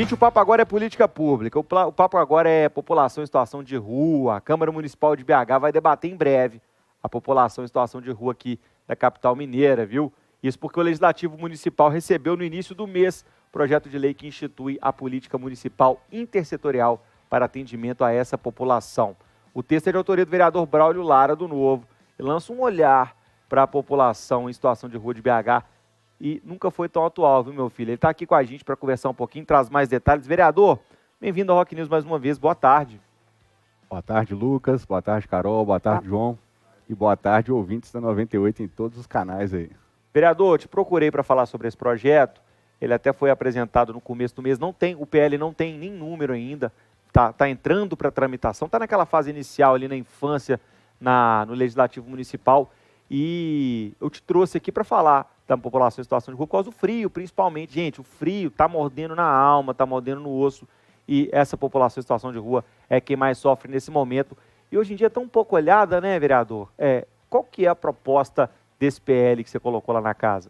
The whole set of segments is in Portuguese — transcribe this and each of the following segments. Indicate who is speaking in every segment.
Speaker 1: Gente, o papo agora é política pública, o papo agora é população em situação de rua. A Câmara Municipal de BH vai debater em breve a população em situação de rua aqui da capital mineira, viu? Isso porque o Legislativo Municipal recebeu no início do mês o projeto de lei que institui a política municipal intersetorial para atendimento a essa população. O texto é de autoria do vereador Braulio Lara, do Novo, e lança um olhar para a população em situação de rua de BH e nunca foi tão atual, viu, meu filho? Ele está aqui com a gente para conversar um pouquinho, traz mais detalhes. Vereador, bem-vindo ao Rock News mais uma vez, boa tarde.
Speaker 2: Boa tarde, Lucas, boa tarde, Carol, boa tarde, João, e boa tarde, ouvintes da 98 em todos os canais aí.
Speaker 1: Vereador, te procurei para falar sobre esse projeto, ele até foi apresentado no começo do mês, o PL não tem nem número ainda, tá entrando para tramitação, está naquela fase inicial ali na infância, no Legislativo Municipal, e eu te trouxe aqui para falar da população em situação de rua por causa do frio, principalmente. Gente, o frio está mordendo na alma, está mordendo no osso, e essa população em situação de rua é quem mais sofre nesse momento. E hoje em dia está um pouco olhada, né, vereador? Qual que é a proposta desse PL que você colocou lá na casa?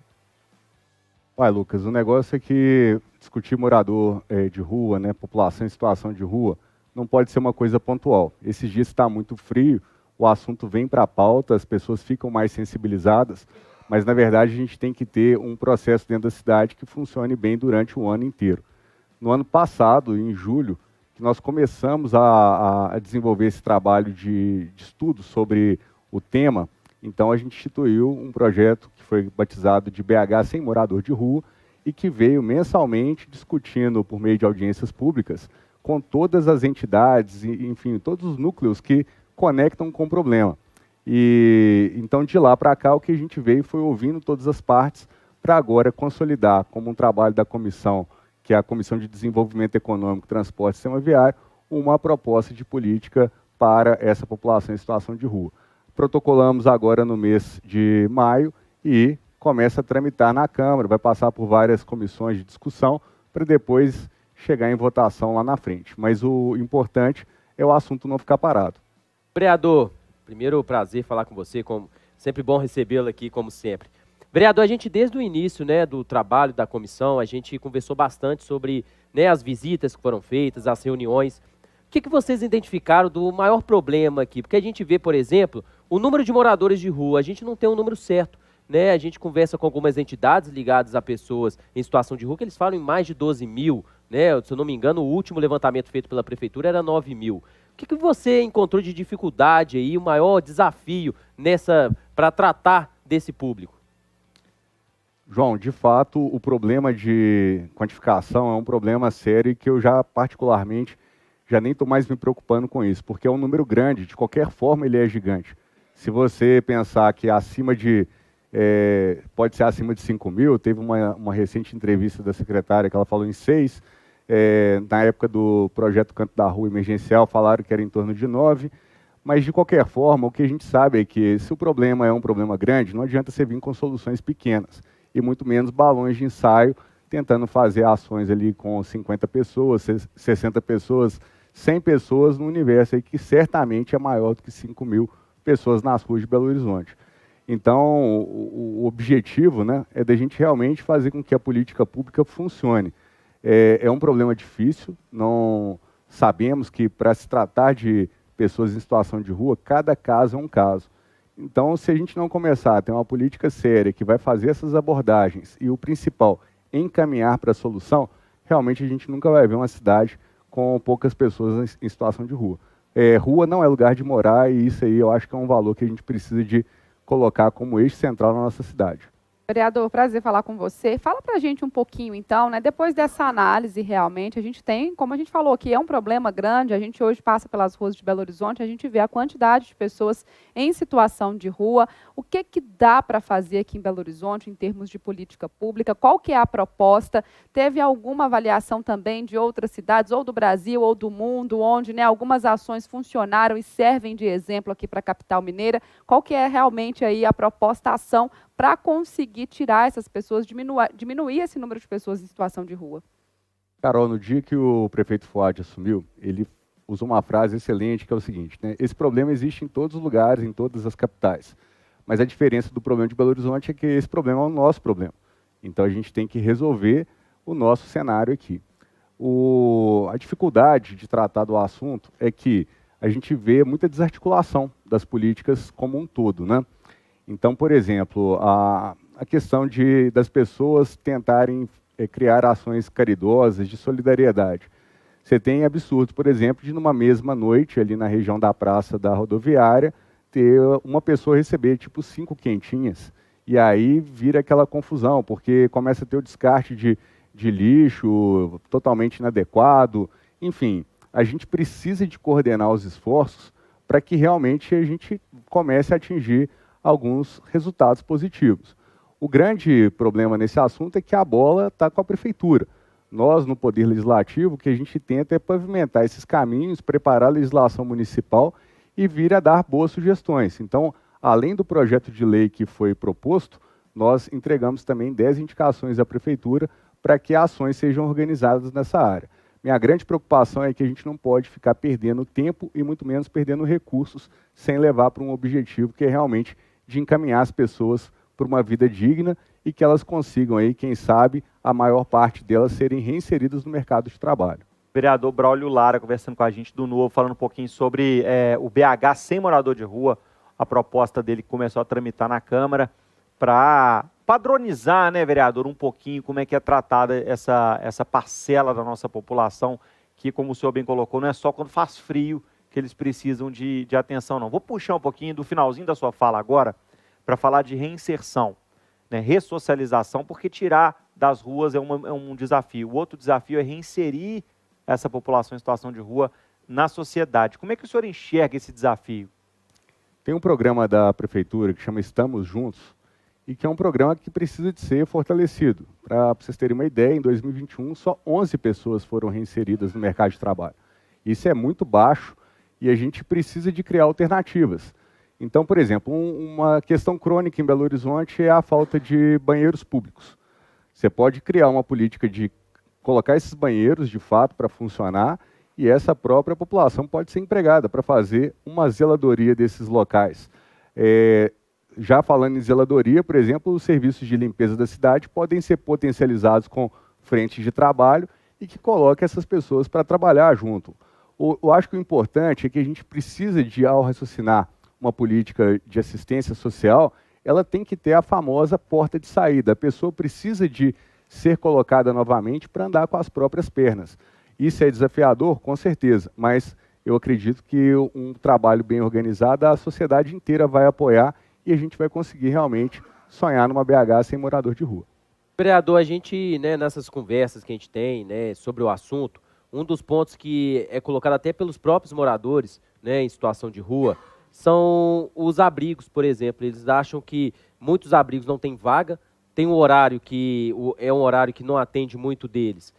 Speaker 2: Olha, Lucas, o negócio é que discutir morador de rua, né, população em situação de rua, não pode ser uma coisa pontual. Esses dias está muito frio, o assunto vem para a pauta, as pessoas ficam mais sensibilizadas, mas, na verdade, a gente tem que ter um processo dentro da cidade que funcione bem durante o ano inteiro. No ano passado, em julho, que nós começamos a desenvolver esse trabalho de estudo sobre o tema, então a gente instituiu um projeto que foi batizado de BH Sem Morador de Rua e que veio mensalmente discutindo, por meio de audiências públicas, com todas as entidades, enfim, todos os núcleos que conectam com o problema. E então, de lá para cá, o que a gente veio foi ouvindo todas as partes para agora consolidar como um trabalho da comissão, que é a Comissão de Desenvolvimento Econômico, Transporte e Sistema Viário, uma proposta de política para essa população em situação de rua. Protocolamos agora no mês de maio e começa a tramitar na Câmara, vai passar por várias comissões de discussão para depois chegar em votação lá na frente. Mas o importante é o assunto não ficar parado.
Speaker 3: Vereador, primeiro prazer falar com você, sempre bom recebê-lo aqui, como sempre. Vereador, a gente desde o início, né, do trabalho da comissão, a gente conversou bastante sobre, né, as visitas que foram feitas, as reuniões. O que vocês identificaram do maior problema aqui? Porque a gente vê, por exemplo, o número de moradores de rua, a gente não tem um número certo, né? A gente conversa com algumas entidades ligadas a pessoas em situação de rua, que eles falam em mais de 12 mil, né? Se eu não me engano, o último levantamento feito pela prefeitura era 9 mil. O que você encontrou de dificuldade aí, o maior desafio para tratar desse público?
Speaker 2: João, de fato, o problema de quantificação é um problema sério que eu já particularmente já nem estou mais me preocupando com isso, porque é um número grande, de qualquer forma ele é gigante. Se você pensar que pode ser acima de 5 mil, teve uma recente entrevista da secretária que ela falou em 6, na época do projeto Canto da Rua Emergencial falaram que era em torno de 9, mas de qualquer forma o que a gente sabe é que se o problema é um problema grande, não adianta você vir com soluções pequenas, e muito menos balões de ensaio, tentando fazer ações ali com 50 pessoas, 60 pessoas, 100 pessoas no universo aí que certamente é maior do que 5 mil pessoas nas ruas de Belo Horizonte. Então, o objetivo, né, é da gente realmente fazer com que a política pública funcione. É um problema difícil, não sabemos que para se tratar de pessoas em situação de rua, cada caso é um caso. Então, se a gente não começar a ter uma política séria que vai fazer essas abordagens e o principal, encaminhar para a solução, realmente a gente nunca vai ver uma cidade com poucas pessoas em situação de rua. Rua não é lugar de morar e isso aí eu acho que é um valor que a gente precisa de colocar como eixo central na nossa cidade.
Speaker 4: Vereador, prazer falar com você. Fala para a gente um pouquinho, então, né? Depois dessa análise, realmente, a gente tem, como a gente falou aqui, é um problema grande. A gente hoje passa pelas ruas de Belo Horizonte, a gente vê a quantidade de pessoas em situação de rua. O que dá para fazer aqui em Belo Horizonte em termos de política pública? Qual que é a proposta? Teve alguma avaliação também de outras cidades, ou do Brasil, ou do mundo, onde, né, algumas ações funcionaram e servem de exemplo aqui para a capital mineira? Qual que é realmente aí a proposta, a ação para conseguir tirar essas pessoas, diminuir esse número de pessoas em situação de rua?
Speaker 2: Carol, no dia que o prefeito Fuad assumiu, ele usou uma frase excelente que é o seguinte, né? Esse problema existe em todos os lugares, em todas as capitais, mas a diferença do problema de Belo Horizonte é que esse problema é o nosso problema. Então a gente tem que resolver o nosso cenário aqui. A dificuldade de tratar do assunto é que a gente vê muita desarticulação das políticas como um todo, né? Então, por exemplo, a questão das pessoas tentarem criar ações caridosas, de solidariedade. Você tem absurdos, por exemplo, de numa mesma noite, ali na região da praça da rodoviária, ter uma pessoa receber, tipo, 5 quentinhas. E aí vira aquela confusão, porque começa a ter o descarte de lixo totalmente inadequado. Enfim, a gente precisa de coordenar os esforços para que realmente a gente comece a atingir alguns resultados positivos. O grande problema nesse assunto é que a bola está com a prefeitura. Nós, no Poder Legislativo, o que a gente tenta é pavimentar esses caminhos, preparar a legislação municipal e vir a dar boas sugestões. Então, além do projeto de lei que foi proposto, nós entregamos também 10 indicações à prefeitura para que ações sejam organizadas nessa área. Minha grande preocupação é que a gente não pode ficar perdendo tempo e muito menos perdendo recursos sem levar para um objetivo que é realmente de encaminhar as pessoas por uma vida digna e que elas consigam aí, quem sabe, a maior parte delas serem reinseridas no mercado de trabalho.
Speaker 1: Vereador Braulio Lara conversando com a gente do Novo, falando um pouquinho sobre o BH sem morador de rua, a proposta dele que começou a tramitar na Câmara para padronizar, né, vereador, um pouquinho como é que é tratada essa parcela da nossa população, que, como o senhor bem colocou, não é só quando faz frio que eles precisam de atenção, não. Vou puxar um pouquinho do finalzinho da sua fala agora para falar de reinserção, né, ressocialização, porque tirar das ruas é um desafio. O outro desafio é reinserir essa população em situação de rua na sociedade. Como é que o senhor enxerga esse desafio?
Speaker 2: Tem um programa da prefeitura que chama Estamos Juntos, e que é um programa que precisa de ser fortalecido. Para vocês terem uma ideia, em 2021, só 11 pessoas foram reinseridas no mercado de trabalho. Isso é muito baixo e a gente precisa de criar alternativas. Então, por exemplo, uma questão crônica em Belo Horizonte é a falta de banheiros públicos. Você pode criar uma política de colocar esses banheiros, de fato, para funcionar, e essa própria população pode ser empregada para fazer uma zeladoria desses locais. Já falando em zeladoria, por exemplo, os serviços de limpeza da cidade podem ser potencializados com frentes de trabalho e que coloquem essas pessoas para trabalhar junto. Eu acho que o importante é que a gente precisa de, ao raciocinar uma política de assistência social, ela tem que ter a famosa porta de saída. A pessoa precisa de ser colocada novamente para andar com as próprias pernas. Isso é desafiador? Com certeza, mas eu acredito que um trabalho bem organizado, a sociedade inteira vai apoiar e a gente vai conseguir realmente sonhar numa BH sem morador de rua.
Speaker 3: Vereador, a gente, né, nessas conversas que a gente tem, né, sobre o assunto, um dos pontos que é colocado até pelos próprios moradores, né, em situação de rua, são os abrigos, por exemplo. Eles acham que muitos abrigos não têm vaga, tem um horário que é um horário que não atende muito deles.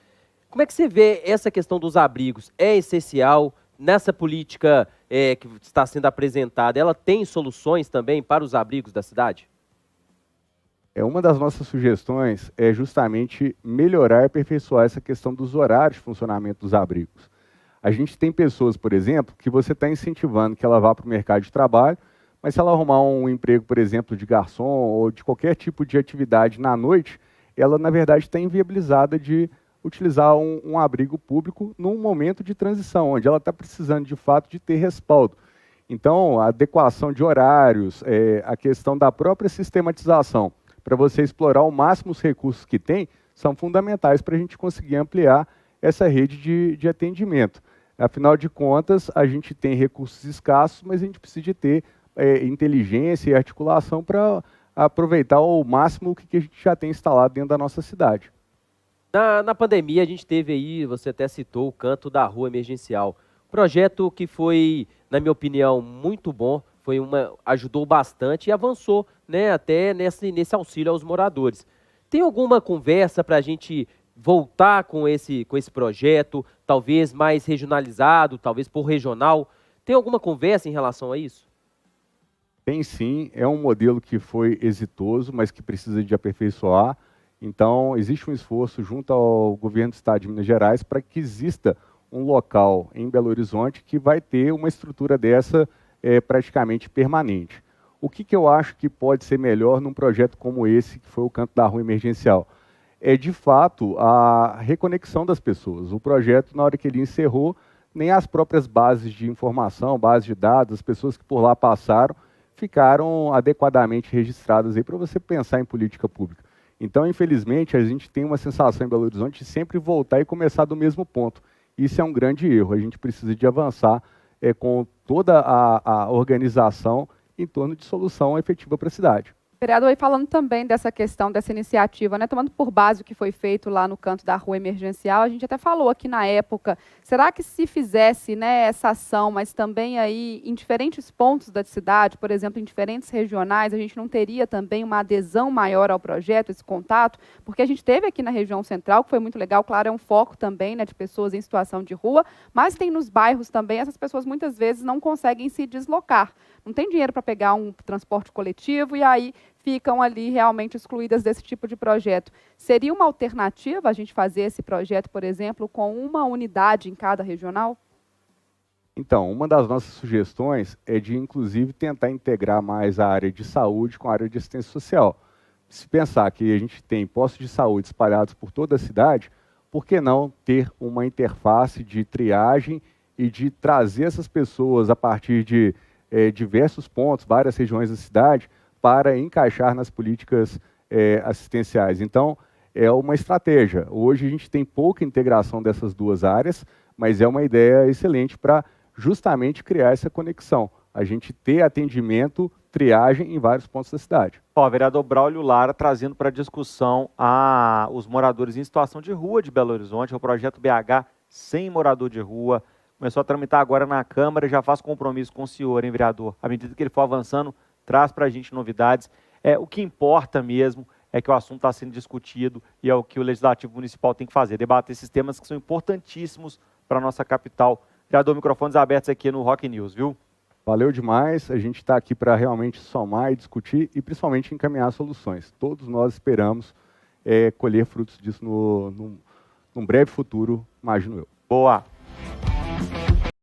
Speaker 3: Como é que você vê essa questão dos abrigos? É essencial nessa política que está sendo apresentada? Ela tem soluções também para os abrigos da cidade?
Speaker 2: Uma das nossas sugestões é justamente melhorar e aperfeiçoar essa questão dos horários de funcionamento dos abrigos. A gente tem pessoas, por exemplo, que você está incentivando que ela vá para o mercado de trabalho, mas se ela arrumar um emprego, por exemplo, de garçom ou de qualquer tipo de atividade na noite, ela, na verdade, está inviabilizada de utilizar um abrigo público num momento de transição, onde ela está precisando, de fato, de ter respaldo. Então, a adequação de horários, a questão da própria sistematização, para você explorar o máximo os recursos que tem, são fundamentais para a gente conseguir ampliar essa rede de atendimento. Afinal de contas, a gente tem recursos escassos, mas a gente precisa de ter inteligência e articulação para aproveitar ao máximo o que a gente já tem instalado dentro da nossa cidade.
Speaker 3: Na pandemia, a gente teve aí, você até citou, o Canto da Rua Emergencial. Projeto que foi, na minha opinião, muito bom, ajudou bastante e avançou, né, até nesse auxílio aos moradores. Tem alguma conversa para a gente voltar com esse projeto, talvez mais regionalizado, talvez por regional? Tem alguma conversa em relação a isso?
Speaker 2: Tem sim, é um modelo que foi exitoso, mas que precisa de aperfeiçoar. Então, existe um esforço junto ao governo do Estado de Minas Gerais para que exista um local em Belo Horizonte que vai ter uma estrutura dessa praticamente permanente. O que eu acho que pode ser melhor num projeto como esse, que foi o Canto da Rua Emergencial? é, de fato, a reconexão das pessoas. O projeto, na hora que ele encerrou, nem as próprias bases de informação, bases de dados, as pessoas que por lá passaram, ficaram adequadamente registradas aí para você pensar em política pública. Então, infelizmente, a gente tem uma sensação em Belo Horizonte de sempre voltar e começar do mesmo ponto. Isso é um grande erro. A gente precisa de avançar com toda a organização em torno de solução efetiva para a cidade.
Speaker 4: Vereador, e falando também dessa questão, dessa iniciativa, né, tomando por base o que foi feito lá no canto da rua emergencial, a gente até falou aqui na época, será que se fizesse, né, essa ação, mas também aí em diferentes pontos da cidade, por exemplo, em diferentes regionais, a gente não teria também uma adesão maior ao projeto, esse contato? Porque a gente teve aqui na região central, que foi muito legal, claro, é um foco também, né, de pessoas em situação de rua, mas tem nos bairros também, essas pessoas muitas vezes não conseguem se deslocar, não tem dinheiro para pegar um transporte coletivo e aí ficam ali realmente excluídas desse tipo de projeto. Seria uma alternativa a gente fazer esse projeto, por exemplo, com uma unidade em cada regional?
Speaker 2: Então, uma das nossas sugestões é de, inclusive, tentar integrar mais a área de saúde com a área de assistência social. Se pensar que a gente tem postos de saúde espalhados por toda a cidade, por que não ter uma interface de triagem e de trazer essas pessoas a partir de diversos pontos, várias regiões da cidade, para encaixar nas políticas assistenciais. Então, é uma estratégia. Hoje a gente tem pouca integração dessas duas áreas, mas é uma ideia excelente para justamente criar essa conexão. A gente ter atendimento, triagem em vários pontos da cidade.
Speaker 1: Ó, vereador Braulio Lara trazendo para discussão os moradores em situação de rua de Belo Horizonte, o projeto BH sem morador de rua. Começou a tramitar agora na Câmara, já faz compromisso com o senhor, hein, vereador? À medida que ele for avançando, traz para a gente novidades. O que importa mesmo é que o assunto está sendo discutido e é o que o Legislativo Municipal tem que fazer, debater esses temas que são importantíssimos para a nossa capital. Vereador, microfones abertos aqui no Rock News, viu?
Speaker 2: Valeu demais, a gente está aqui para realmente somar e discutir e principalmente encaminhar soluções. Todos nós esperamos colher frutos disso num breve futuro, imagino eu.
Speaker 1: Boa!